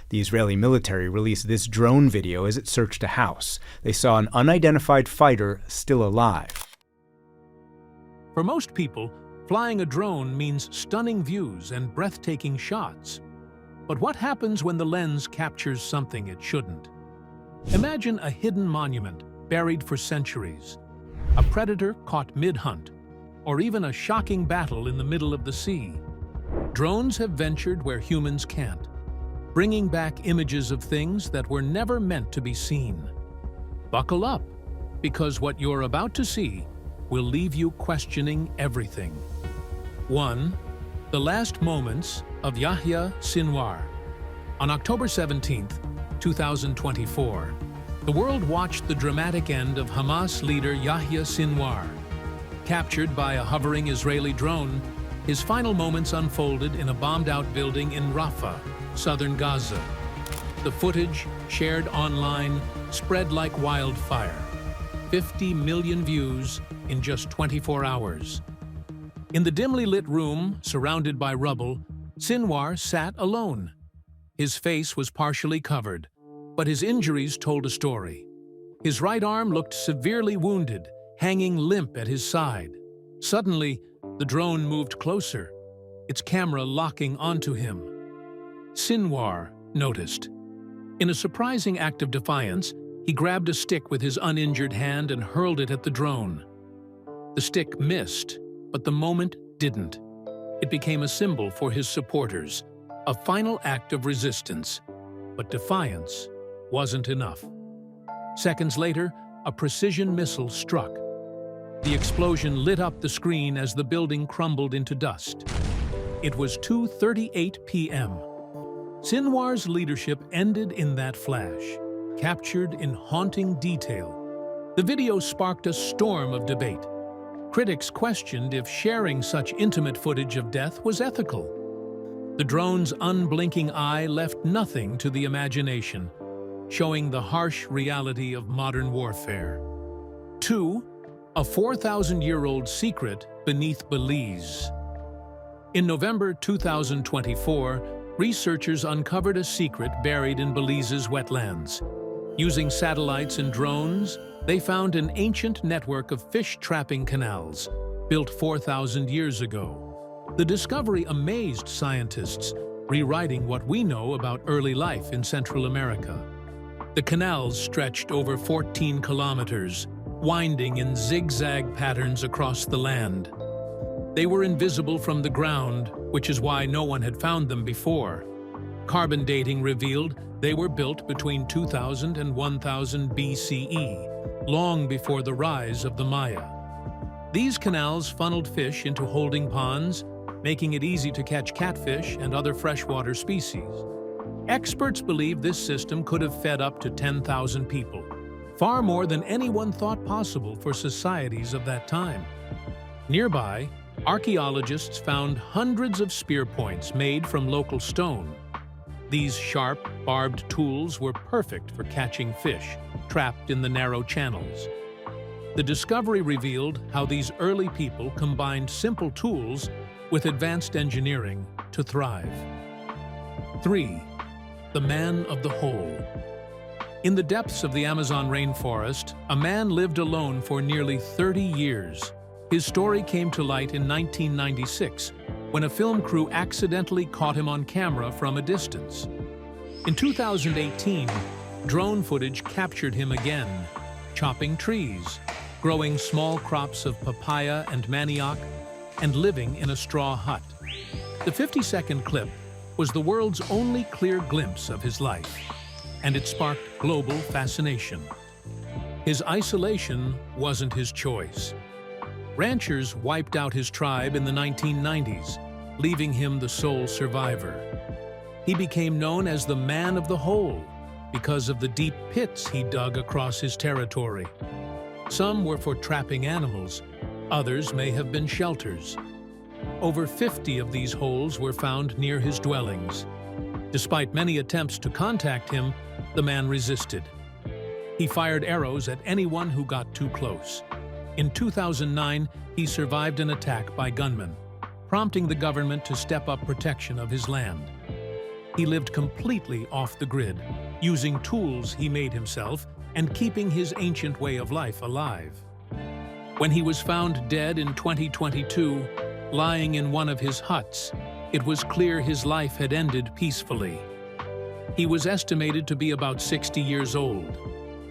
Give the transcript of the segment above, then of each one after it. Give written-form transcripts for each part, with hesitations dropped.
The Israeli military released this drone video as it searched a house. They saw an unidentified fighter still alive. For most people, flying a drone means stunning views and breathtaking shots. But what happens when the lens captures something it shouldn't? Imagine a hidden monument buried for centuries, a predator caught mid-hunt, or even a shocking battle in the middle of the sea. Drones have ventured where humans can't, bringing back images of things that were never meant to be seen. Buckle up, because what you're about to see will leave you questioning everything. 1. The last moments of Yahya Sinwar. On October 17, 2024, the world watched the dramatic end of Hamas leader Yahya Sinwar. Captured by a hovering Israeli drone, his final moments unfolded in a bombed-out building in Rafah, southern Gaza. The footage, shared online, spread like wildfire. 50 million views in just 24 hours. In the dimly lit room, surrounded by rubble, Sinwar sat alone. His face was partially covered, but his injuries told a story. His right arm looked severely wounded, hanging limp at his side. Suddenly, the drone moved closer, its camera locking onto him. Sinwar noticed. In a surprising act of defiance, he grabbed a stick with his uninjured hand and hurled it at the drone. The stick missed, but the moment didn't. It became a symbol for his supporters, a final act of resistance. But defiance wasn't enough. Seconds later, a precision missile struck. The explosion lit up the screen as the building crumbled into dust. It was 2:38 p.m. Sinwar's leadership ended in that flash, captured in haunting detail. The video sparked a storm of debate. Critics questioned if sharing such intimate footage of death was ethical. The drone's unblinking eye left nothing to the imagination, showing the harsh reality of modern warfare. 2. A 4,000-year-old secret beneath Belize. In November 2024, researchers uncovered a secret buried in Belize's wetlands. Using satellites and drones, they found an ancient network of fish-trapping canals, built 4,000 years ago. The discovery amazed scientists, rewriting what we know about early life in Central America. The canals stretched over 14 kilometers, winding in zigzag patterns across the land. They were invisible from the ground, which is why no one had found them before. Carbon dating revealed they were built between 2000 and 1000 BCE, long before the rise of the Maya. These canals funneled fish into holding ponds, making it easy to catch catfish and other freshwater species. Experts believe this system could have fed up to 10,000 people, far more than anyone thought possible for societies of that time. Nearby, archaeologists found hundreds of spear points made from local stone. These sharp, barbed tools were perfect for catching fish trapped in the narrow channels. The discovery revealed how these early people combined simple tools with advanced engineering to thrive. 3. The man of the hole. In the depths of the Amazon rainforest, a man lived alone for nearly 30 years. His story came to light in 1996, when a film crew accidentally caught him on camera from a distance. In 2018, drone footage captured him again, chopping trees, growing small crops of papaya and manioc, and living in a straw hut. The 50-second clip was the world's only clear glimpse of his life, and it sparked global fascination. His isolation wasn't his choice. Ranchers wiped out his tribe in the 1990s, leaving him the sole survivor. He became known as the man of the hole because of the deep pits he dug across his territory. Some were for trapping animals, others may have been shelters. Over 50 of these holes were found near his dwellings. Despite many attempts to contact him, the man resisted. He fired arrows at anyone who got too close. In 2009, he survived an attack by gunmen, prompting the government to step up protection of his land. He lived completely off the grid, using tools he made himself and keeping his ancient way of life alive. When he was found dead in 2022, lying in one of his huts, it was clear his life had ended peacefully. He was estimated to be about 60 years old.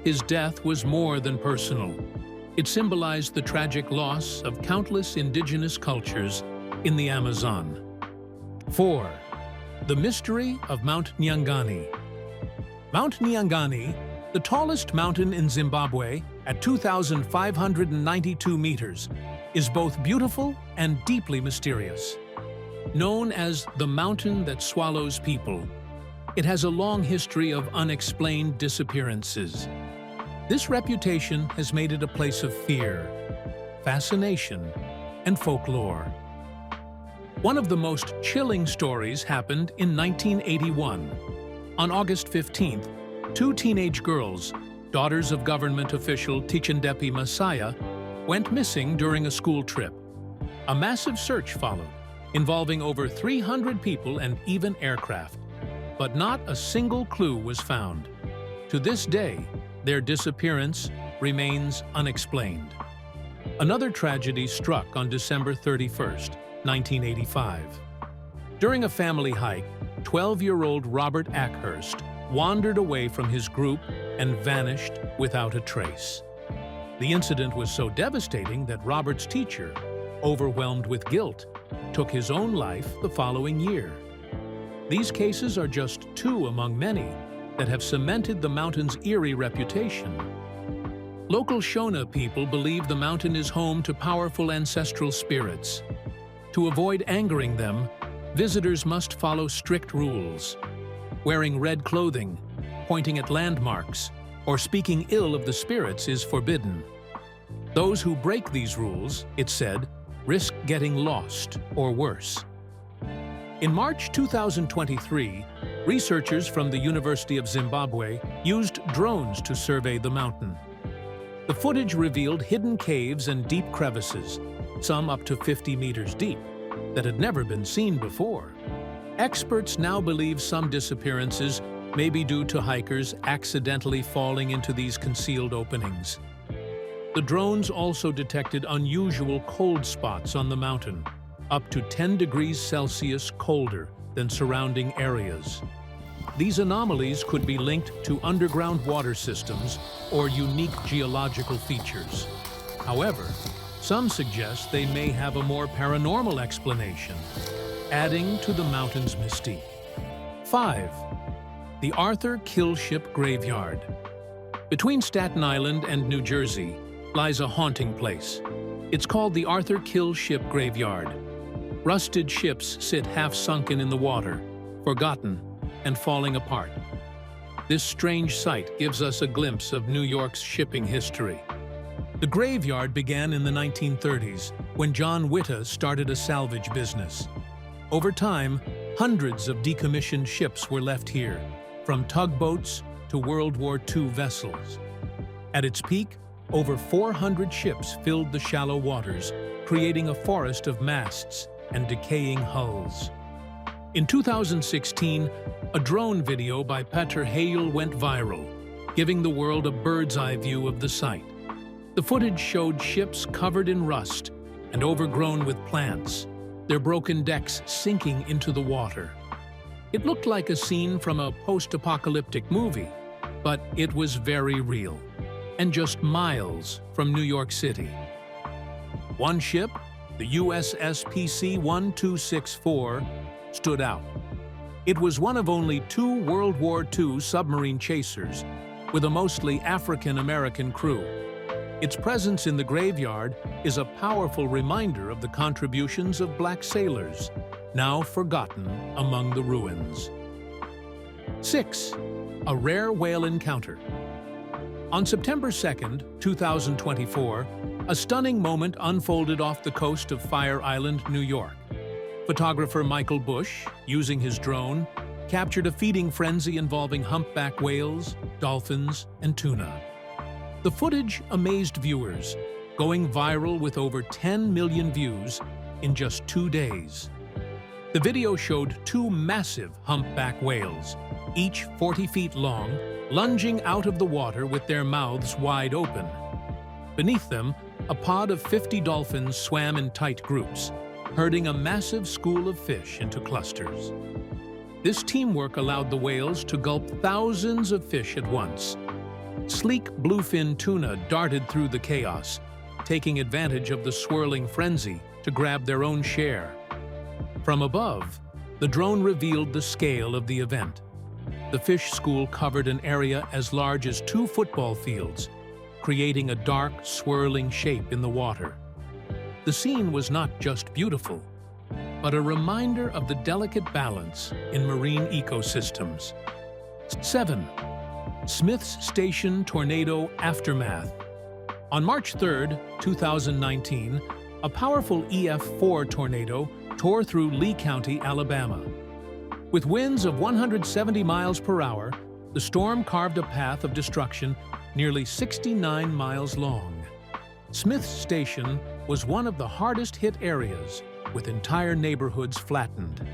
His death was more than personal. It symbolized the tragic loss of countless indigenous cultures in the Amazon. 4. The mystery of Mount Nyanga. Mount Nyanga, the tallest mountain in Zimbabwe at 2,592 meters, is both beautiful and deeply mysterious. Known as the mountain that swallows people, it has a long history of unexplained disappearances. This reputation has made it a place of fear, fascination, and folklore. One of the most chilling stories happened in 1981. On August 15th, two teenage girls, daughters of government official Tichindepi Messiah, went missing during a school trip. A massive search followed, involving over 300 people and even aircraft. But not a single clue was found. To this day, their disappearance remains unexplained. Another tragedy struck on December 31st, 1985. During a family hike, 12-year-old Robert Ackhurst wandered away from his group and vanished without a trace. The incident was so devastating that Robert's teacher, overwhelmed with guilt, took his own life the following year. These cases are just two among many that have cemented the mountain's eerie reputation. Local Shona people believe the mountain is home to powerful ancestral spirits. To avoid angering them, visitors must follow strict rules. Wearing red clothing, pointing at landmarks, or speaking ill of the spirits is forbidden. Those who break these rules, it's said, risk getting lost or worse. In March 2023, researchers from the University of Zimbabwe used drones to survey the mountain. The footage revealed hidden caves and deep crevices, some up to 50 meters deep, that had never been seen before. Experts now believe some disappearances may be due to hikers accidentally falling into these concealed openings. The drones also detected unusual cold spots on the mountain, up to 10 degrees Celsius colder than surrounding areas. These anomalies could be linked to underground water systems or unique geological features. However, some suggest they may have a more paranormal explanation, adding to the mountain's mystique. 5. The Arthur Kill Ship Graveyard. Between Staten Island and New Jersey lies a haunting place. It's called the Arthur Kill Ship Graveyard. Rusted ships sit half-sunken in the water, forgotten and falling apart. This strange sight gives us a glimpse of New York's shipping history. The graveyard began in the 1930s when John Whitta started a salvage business. Over time, hundreds of decommissioned ships were left here, from tugboats to World War II vessels. At its peak, over 400 ships filled the shallow waters, creating a forest of masts and decaying hulls. In 2016, a drone video by Petra went viral, giving the world a bird's-eye view of the site. The footage showed ships covered in rust and overgrown with plants, their broken decks sinking into the water. It looked like a scene from a post-apocalyptic movie, but it was very real, and just miles from New York City. One ship, the USS PC-1264, stood out. It was one of only two World War II submarine chasers, with a mostly African-American crew. Its presence in the graveyard is a powerful reminder of the contributions of black sailors, now forgotten among the ruins. 6. A rare whale encounter. On September 2nd, 2024, a stunning moment unfolded off the coast of Fire Island, New York. Photographer Michael Bush, using his drone, captured a feeding frenzy involving humpback whales, dolphins, and tuna. The footage amazed viewers, going viral with over 10 million views in just 2 days. The video showed two massive humpback whales, each 40 feet long, lunging out of the water with their mouths wide open. Beneath them, a pod of 50 dolphins swam in tight groups, herding a massive school of fish into clusters. This teamwork allowed the whales to gulp thousands of fish at once. Sleek bluefin tuna darted through the chaos, taking advantage of the swirling frenzy to grab their own share. From above, the drone revealed the scale of the event. The fish school covered an area as large as 2 football fields, creating a dark, swirling shape in the water. The scene was not just beautiful, but a reminder of the delicate balance in marine ecosystems. 7. Smith's Station Tornado Aftermath. On March 3, 2019, a powerful EF4 tornado tore through Lee County, Alabama. With winds of 170 miles per hour, the storm carved a path of destruction nearly 69 miles long. Smith's Station was one of the hardest-hit areas, with entire neighborhoods flattened.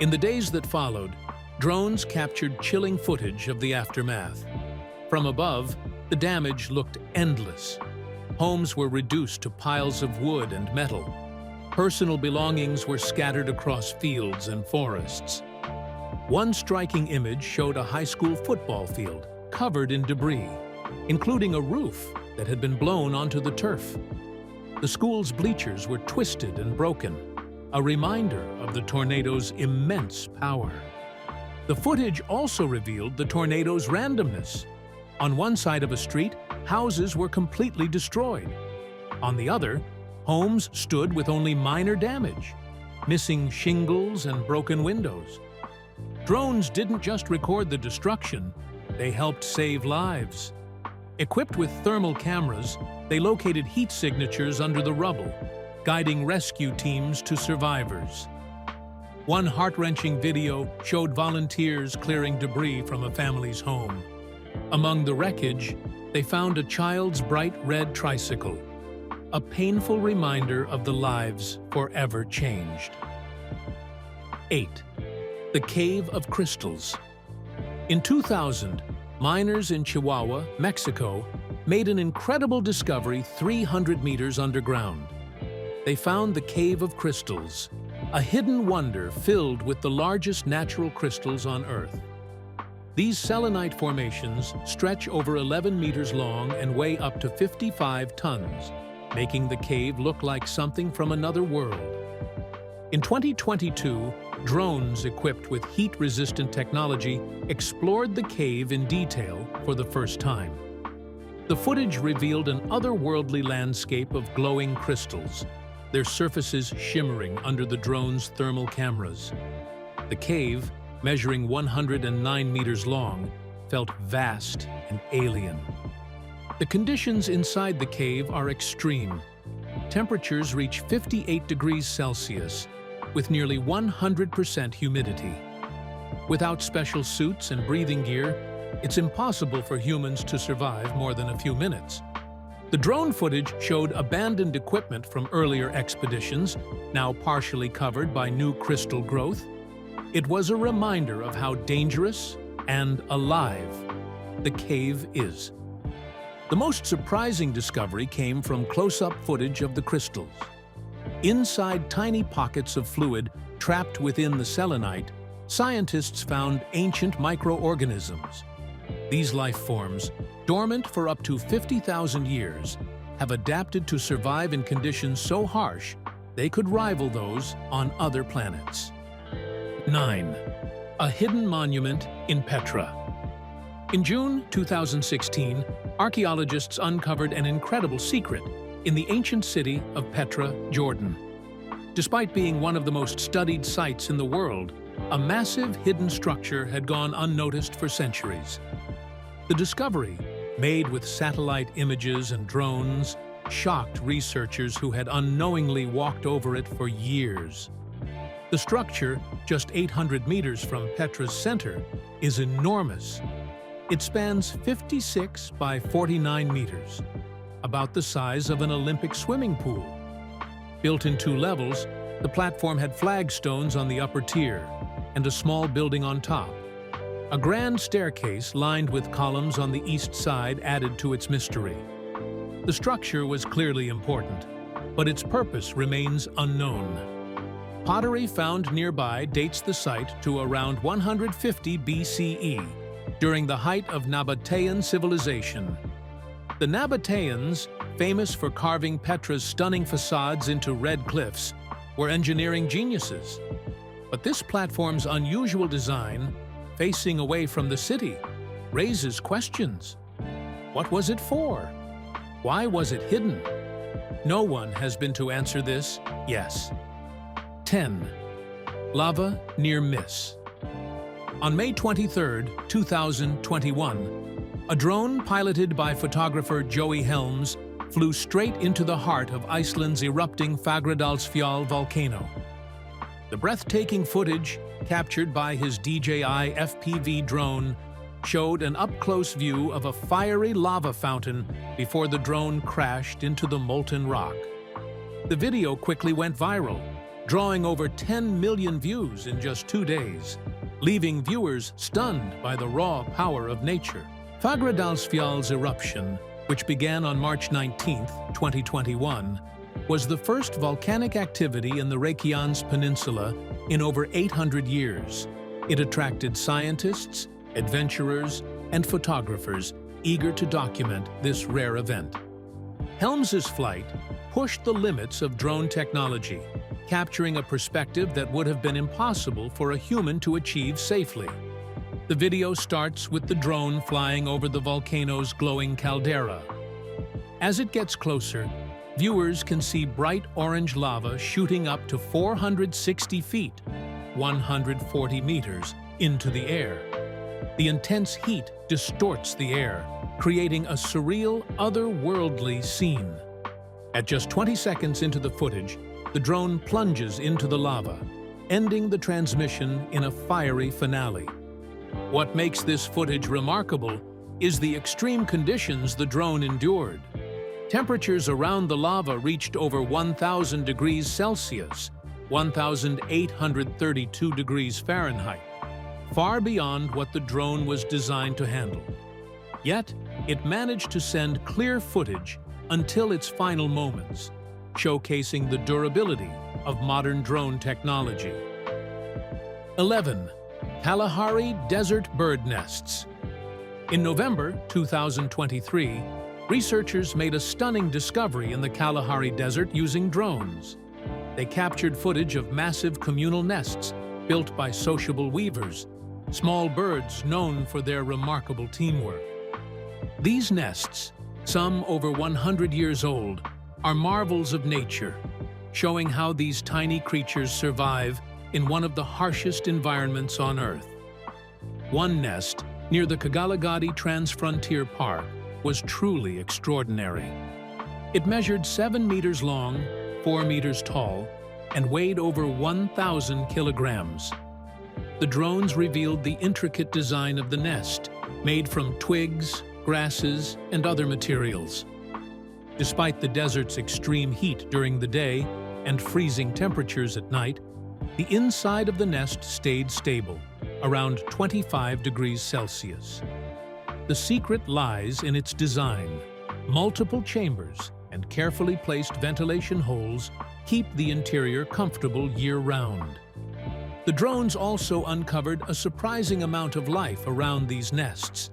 In the days that followed, drones captured chilling footage of the aftermath. From above, the damage looked endless. Homes were reduced to piles of wood and metal. Personal belongings were scattered across fields and forests. One striking image showed a high school football field covered in debris, including a roof that had been blown onto the turf. The school's bleachers were twisted and broken, a reminder of the tornado's immense power. The footage also revealed the tornado's randomness. On one side of a street, houses were completely destroyed. On the other, homes stood with only minor damage, missing shingles and broken windows. Drones didn't just record the destruction, they helped save lives. Equipped with thermal cameras, they located heat signatures under the rubble, guiding rescue teams to survivors. One heart-wrenching video showed volunteers clearing debris from a family's home. Among the wreckage, they found a child's bright red tricycle, a painful reminder of the lives forever changed. 8. The Cave of Crystals. In 2000, miners in Chihuahua, Mexico, made an incredible discovery 300 meters underground. They found the Cave of Crystals, a hidden wonder filled with the largest natural crystals on Earth. These selenite formations stretch over 11 meters long and weigh up to 55 tons, making the cave look like something from another world. In 2022, drones equipped with heat-resistant technology explored the cave in detail for the first time. The footage revealed an otherworldly landscape of glowing crystals, their surfaces shimmering under the drone's thermal cameras. The cave, measuring 109 meters long, felt vast and alien. The conditions inside the cave are extreme. Temperatures reach 58 degrees Celsius, with nearly 100% humidity. Without special suits and breathing gear, it's impossible for humans to survive more than a few minutes. The drone footage showed abandoned equipment from earlier expeditions, now partially covered by new crystal growth. It was a reminder of how dangerous and alive the cave is. The most surprising discovery came from close-up footage of the crystals. Inside tiny pockets of fluid trapped within the selenite, scientists found ancient microorganisms. These life forms, dormant for up to 50,000 years, have adapted to survive in conditions so harsh they could rival those on other planets. 9. A hidden monument in Petra. In June 2016, archaeologists uncovered an incredible secret in the ancient city of Petra, Jordan. Despite being one of the most studied sites in the world, a massive hidden structure had gone unnoticed for centuries. The discovery, made with satellite images and drones, shocked researchers who had unknowingly walked over it for years. The structure, just 800 meters from Petra's center, is enormous. It spans 56 by 49 meters, about the size of an Olympic swimming pool. Built in 2 levels, The platform had flagstones on the upper tier and a small building on top. A grand staircase lined with columns on the east side added to its mystery. The structure was clearly important, but its purpose remains unknown. Pottery found nearby dates the site to around 150 BCE, during the height of Nabatean civilization. The Nabateans, famous for carving Petra's stunning facades into red cliffs, were engineering geniuses. But this platform's unusual design, facing away from the city, raises questions. What was it for? Why was it hidden? No one has been to answer this, yes. 10. Lava near miss. On May 23, 2021, a drone piloted by photographer Joey Helms flew straight into the heart of Iceland's erupting Fagradalsfjall volcano. The breathtaking footage, captured by his DJI FPV drone, showed an up-close view of a fiery lava fountain before the drone crashed into the molten rock. The video quickly went viral, drawing over 10 million views in just 2 days, leaving viewers stunned by the raw power of nature. Fagradalsfjall's eruption, which began on March 19, 2021, was the first volcanic activity in the Reykjanes Peninsula in over 800 years. It attracted scientists, adventurers, and photographers eager to document this rare event. Helms's flight pushed the limits of drone technology, capturing a perspective that would have been impossible for a human to achieve safely. The video starts with the drone flying over the volcano's glowing caldera. As it gets closer, viewers can see bright orange lava shooting up to 460 feet, 140 meters, into the air. The intense heat distorts the air, creating a surreal, otherworldly scene. At just 20 seconds into the footage, the drone plunges into the lava, ending the transmission in a fiery finale. What makes this footage remarkable is the extreme conditions the drone endured. Temperatures around the lava reached over 1,000 degrees Celsius, 1,832 degrees Fahrenheit, far beyond what the drone was designed to handle. Yet, it managed to send clear footage until its final moments, showcasing the durability of modern drone technology. 11. Kalahari Desert Bird Nests. In November 2023, researchers made a stunning discovery in the Kalahari Desert using drones. They captured footage of massive communal nests built by sociable weavers, small birds known for their remarkable teamwork. These nests, some over 100 years old, are marvels of nature, showing how these tiny creatures survive in one of the harshest environments on Earth. One nest, near the Kagalagadi Transfrontier Park, was truly extraordinary. It measured 7 meters long, 4 meters tall, and weighed over 1,000 kilograms. The drones revealed the intricate design of the nest, made from twigs, grasses, and other materials. Despite the desert's extreme heat during the day and freezing temperatures at night, the inside of the nest stayed stable, around 25 degrees Celsius. The secret lies in its design. Multiple chambers and carefully placed ventilation holes keep the interior comfortable year-round. The drones also uncovered a surprising amount of life around these nests.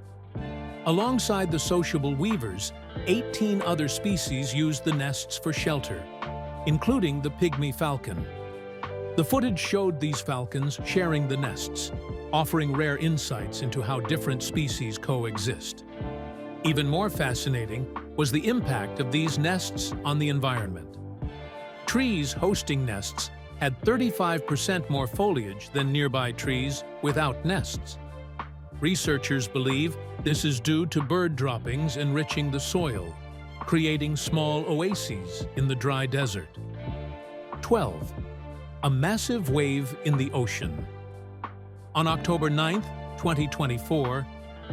Alongside the sociable weavers, 18 other species used the nests for shelter, including the pygmy falcon. The footage showed these falcons sharing the nests, offering rare insights into how different species coexist. Even more fascinating was the impact of these nests on the environment. Trees hosting nests had 35% more foliage than nearby trees without nests. Researchers believe this is due to bird droppings enriching the soil, creating small oases in the dry desert. 12. A massive wave in the ocean. On October 9, 2024,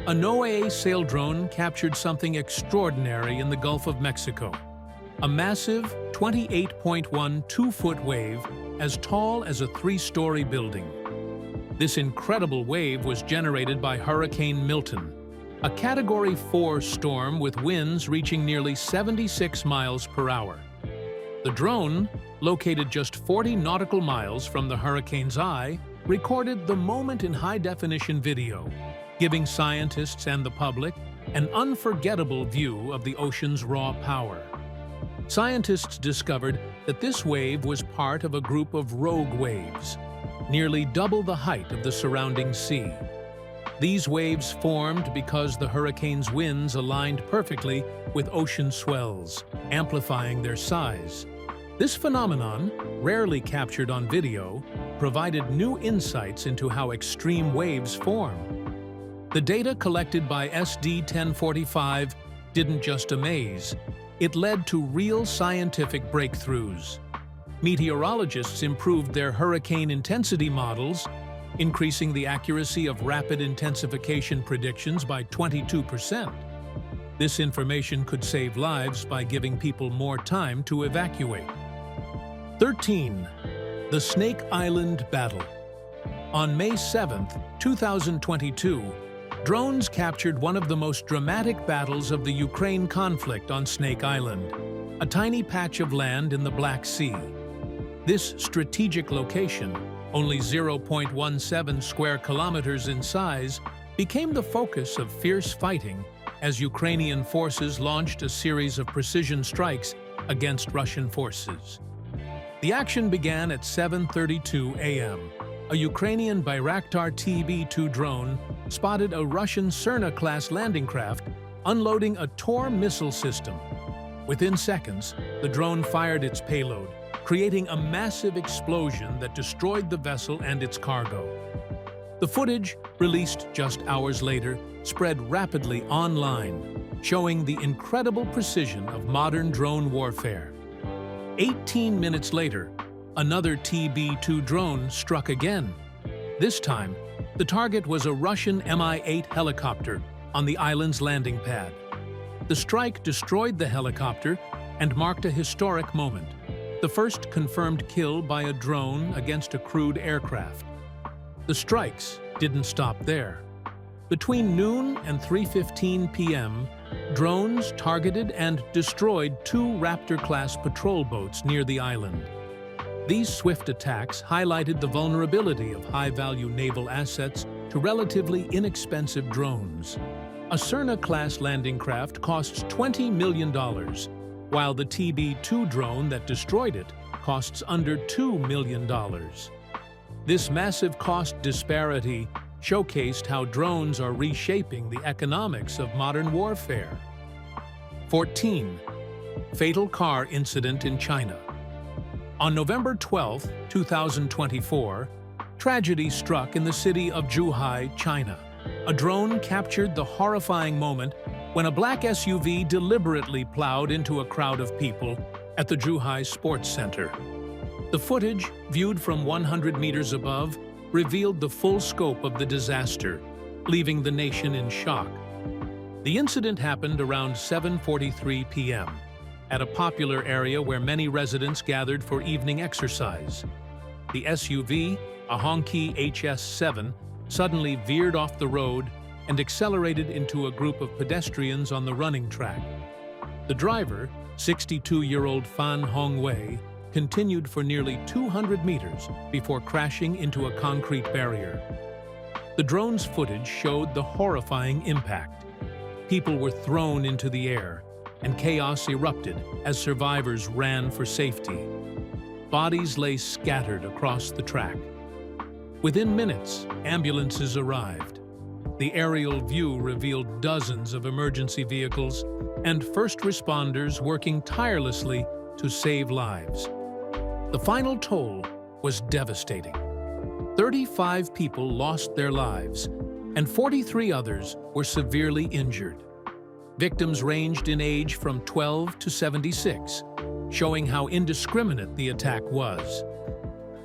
a NOAA sail drone captured something extraordinary in the Gulf of Mexico. a massive 28.1 two-foot wave as tall as a three-story building. This incredible wave was generated by Hurricane Milton, a Category 4 storm with winds reaching nearly 76 miles per hour. The drone, located just 40 nautical miles from the hurricane's eye, recorded the moment in high-definition video, giving scientists and the public an unforgettable view of the ocean's raw power. Scientists discovered that this wave was part of a group of rogue waves, nearly double the height of the surrounding sea. These waves formed because the hurricane's winds aligned perfectly with ocean swells, amplifying their size. This phenomenon, rarely captured on video, provided new insights into how extreme waves form. The data collected by SD-1045 didn't just amaze, it led to real scientific breakthroughs. Meteorologists improved their hurricane intensity models, increasing the accuracy of rapid intensification predictions by 22%. This information could save lives by giving people more time to evacuate. 13. The Snake Island Battle. On May 7, 2022, drones captured one of the most dramatic battles of the Ukraine conflict on Snake Island, a tiny patch of land in the Black Sea. This strategic location, only 0.17 square kilometers in size, became the focus of fierce fighting as Ukrainian forces launched a series of precision strikes against Russian forces. The action began at 7:32 a.m. A Ukrainian Bayraktar TB-2 drone spotted a Russian Sinir-class landing craft unloading a Tor missile system. Within seconds, the drone fired its payload, creating a massive explosion that destroyed the vessel and its cargo. The footage, released just hours later, spread rapidly online, showing the incredible precision of modern drone warfare. 18 minutes later, another TB-2 drone struck again. This time, the target was a Russian Mi-8 helicopter on the island's landing pad. The strike destroyed the helicopter and marked a historic moment, the first confirmed kill by a drone against a crewed aircraft. The strikes didn't stop there. Between noon and 3:15 p.m., drones targeted and destroyed two Raptor-class patrol boats near the island. These swift attacks highlighted the vulnerability of high-value naval assets to relatively inexpensive drones. A Sinir-class landing craft costs $20 million, while the TB-2 drone that destroyed it costs under $2 million. This massive cost disparity showcased how drones are reshaping the economics of modern warfare. 14. Fatal car incident in China. On November 12, 2024, tragedy struck in the city of Zhuhai, China. A drone captured the horrifying moment when a black SUV deliberately plowed into a crowd of people at the Zhuhai Sports Center. The footage, viewed from 100 meters above, revealed the full scope of the disaster, leaving the nation in shock. The incident happened around 7:43 p.m. at a popular area where many residents gathered for evening exercise. The SUV, a Hongqi HS7, suddenly veered off the road and accelerated into a group of pedestrians on the running track. The driver, 62-year-old Fan Hongwei, continued for nearly 200 meters before crashing into a concrete barrier. The drone's footage showed the horrifying impact. People were thrown into the air, and chaos erupted as survivors ran for safety. Bodies lay scattered across the track. Within minutes, ambulances arrived. The aerial view revealed dozens of emergency vehicles and first responders working tirelessly to save lives. The final toll was devastating. 35 people lost their lives, and 43 others were severely injured. Victims ranged in age from 12 to 76, showing how indiscriminate the attack was.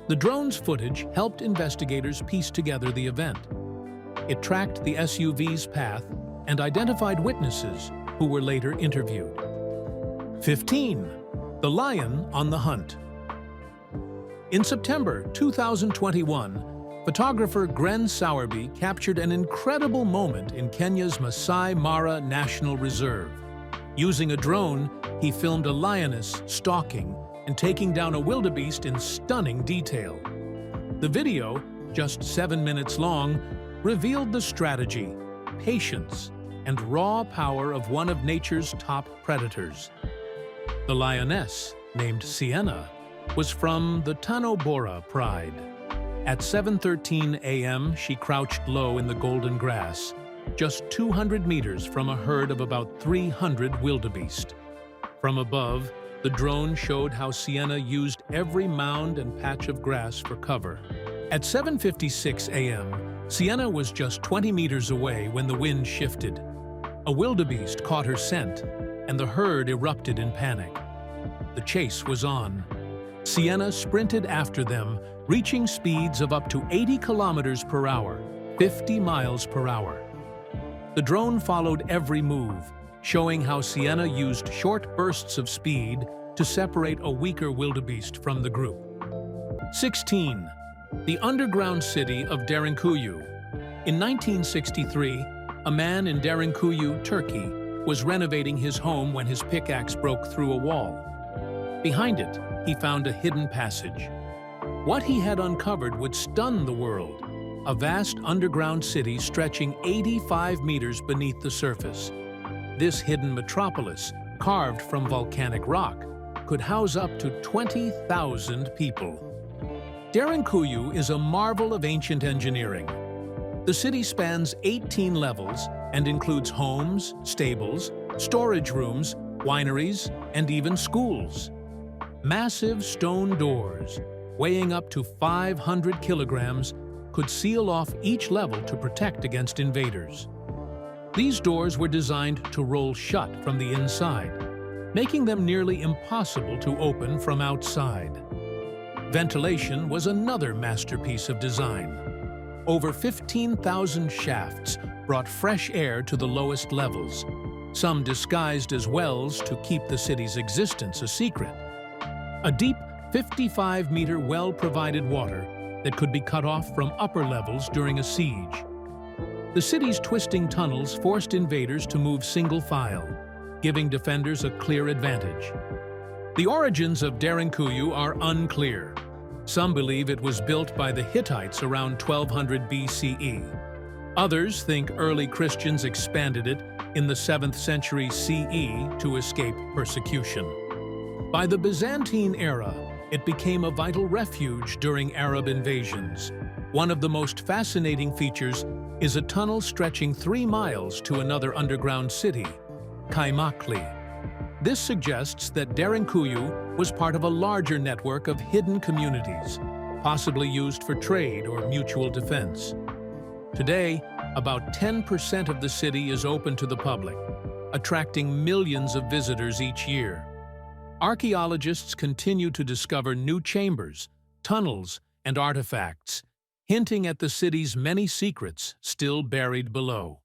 The drone's footage helped investigators piece together the event. It tracked the SUV's path and identified witnesses who were later interviewed. 15. The Lion on the Hunt. In September 2021, photographer Gren Sowerby captured an incredible moment in Kenya's Masai Mara National Reserve. Using a drone, he filmed a lioness stalking and taking down a wildebeest in stunning detail. The video, just 7 minutes long, revealed the strategy, patience, and raw power of one of nature's top predators. The lioness, named Sienna, was from the Tanobora pride. At 7:13 a.m., she crouched low in the golden grass, just 200 meters from a herd of about 300 wildebeest. From above, the drone showed how Sienna used every mound and patch of grass for cover. At 7:56 a.m., Sienna was just 20 meters away when the wind shifted. A wildebeest caught her scent, and the herd erupted in panic. The chase was on. Sienna sprinted after them, reaching speeds of up to 80 kilometers per hour, 50 miles per hour. The drone followed every move, showing how Sienna used short bursts of speed to separate a weaker wildebeest from the group. 16. The underground city of Darenkuyu. In 1963, a man in Darenkuyu, Turkey, was renovating his home when his pickaxe broke through a wall. Behind it, he found a hidden passage. What he had uncovered would stun the world: a vast underground city stretching 85 meters beneath the surface. This hidden metropolis, carved from volcanic rock, could house up to 20,000 people. Darenkuyu is a marvel of ancient engineering. The city spans 18 levels and includes homes, stables, storage rooms, wineries, and even schools. Massive stone doors, weighing up to 500 kilograms, could seal off each level to protect against invaders. These doors were designed to roll shut from the inside, making them nearly impossible to open from outside. Ventilation was another masterpiece of design. Over 15,000 shafts brought fresh air to the lowest levels, some disguised as wells to keep the city's existence a secret. A deep 55-meter well provided water that could be cut off from upper levels during a siege. The city's twisting tunnels forced invaders to move single file, giving defenders a clear advantage. The origins of Darenkuyu are unclear. Some believe it was built by the Hittites around 1200 BCE. Others think early Christians expanded it in the 7th century CE to escape persecution. By the Byzantine era, it became a vital refuge during Arab invasions. One of the most fascinating features is a tunnel stretching 3 miles to another underground city, Kaimakli. This suggests that Darenkuyu was part of a larger network of hidden communities, possibly used for trade or mutual defense. Today, about 10% of the city is open to the public, attracting millions of visitors each year. Archaeologists continue to discover new chambers, tunnels, and artifacts, hinting at the city's many secrets still buried below.